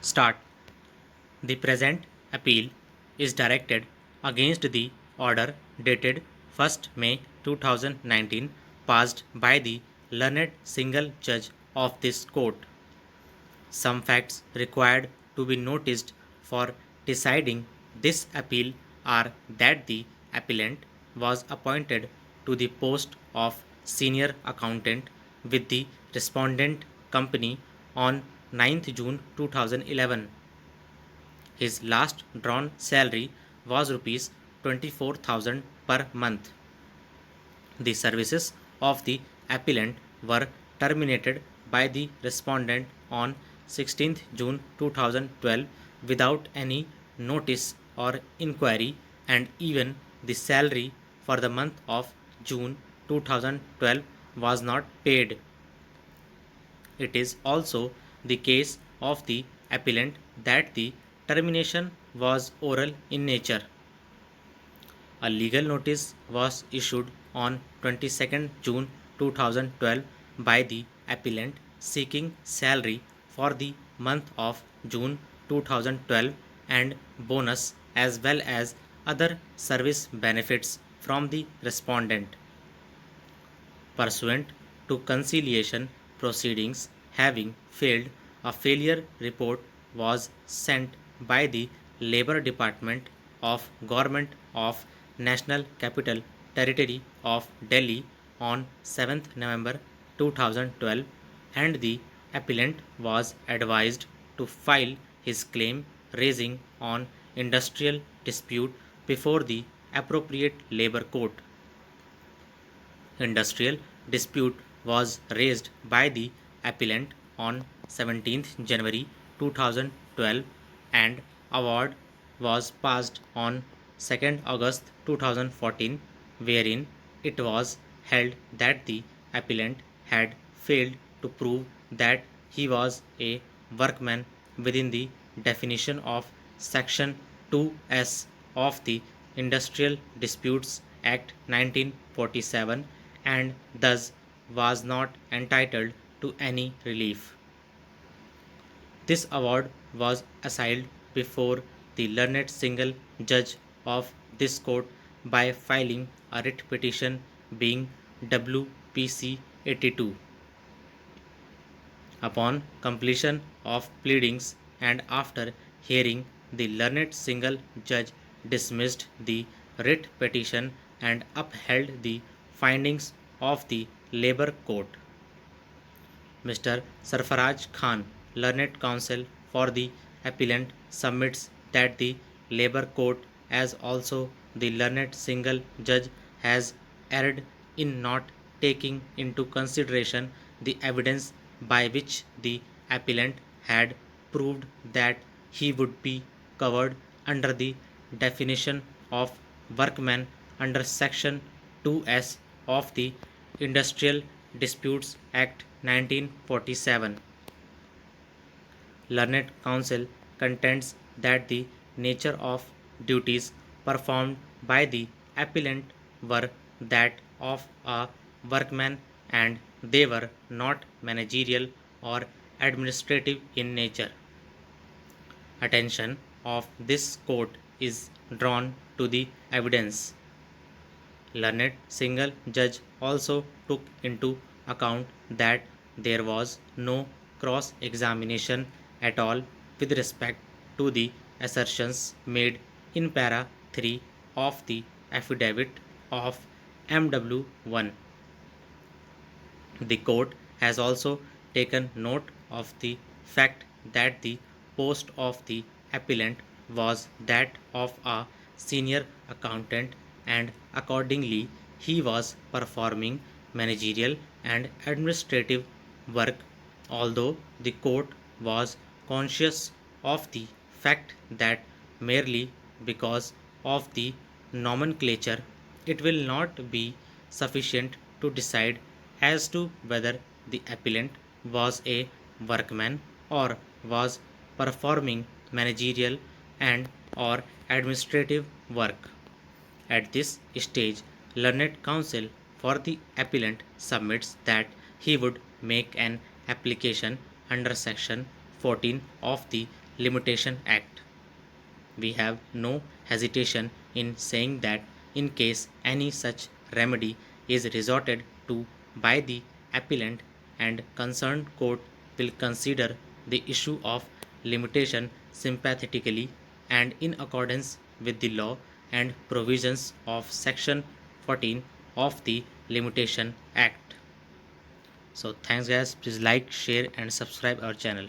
Start. The present appeal is directed against the order dated 1st May 2019 passed by the learned single judge of this court. Some facts required to be noticed for deciding this appeal are that the appellant was appointed to the post of senior accountant with the respondent company on 9th June 2011. His last drawn salary was rupees 24,000 per month. The services of the appellant were terminated by the respondent on 16th June 2012 without any notice or inquiry, and even the salary for the month of June 2012 was not paid. It is also the case of the appellant that the termination was oral in nature. A legal notice was issued on 22nd June 2012 by the appellant seeking salary for the month of June 2012 and bonus as well as other service benefits from the respondent. Pursuant to conciliation proceedings having failed, a failure report was sent by the Labour Department of Government of National Capital Territory of Delhi on 7th November 2012, and the appellant was advised to file his claim raising on industrial dispute before the appropriate labour court. Industrial dispute was raised by the appellant on 17th January 2012, and award was passed on 2nd August 2014, wherein it was held that the appellant had failed to prove that he was a workman within the definition of Section 2S of the Industrial Disputes Act 1947, and thus was not entitled to any relief. This award was assailed before the learned single judge of this court by filing a writ petition being WPC 82. Upon completion of pleadings and after hearing, the learned single judge dismissed the writ petition and upheld the findings of the Labour Court. Mr. Sarfaraj Khan, learned counsel for the appellant, submits that the Labour Court, as also the learned single judge, has erred in not taking into consideration the evidence by which the appellant had proved that he would be covered under the definition of workman under Section 2S of the Industrial Disputes Act 1947. Learned counsel contends that the nature of duties performed by the appellant were that of a workman, and they were not managerial or administrative in nature. Attention of this court is drawn to the evidence. Learned single judge also took into account that there was no cross examination at all with respect to the assertions made in para 3 of the affidavit of MW1. The court has also taken note of the fact that the post of the appellant was that of a senior accountant, and accordingly he was performing managerial and administrative work, although the court was conscious of the fact that merely because of the nomenclature it will not be sufficient to decide as to whether the appellant was a workman or was performing managerial and or administrative work. At this stage, learned counsel for the appellant submits that he would make an application under Section 14 of the Limitation Act. We have no hesitation in saying that in case any such remedy is resorted to by the appellant and concerned court will consider the issue of limitation sympathetically and in accordance with the law and provisions of section 14 of the Limitation Act. So thanks guys, please like, share and subscribe our channel.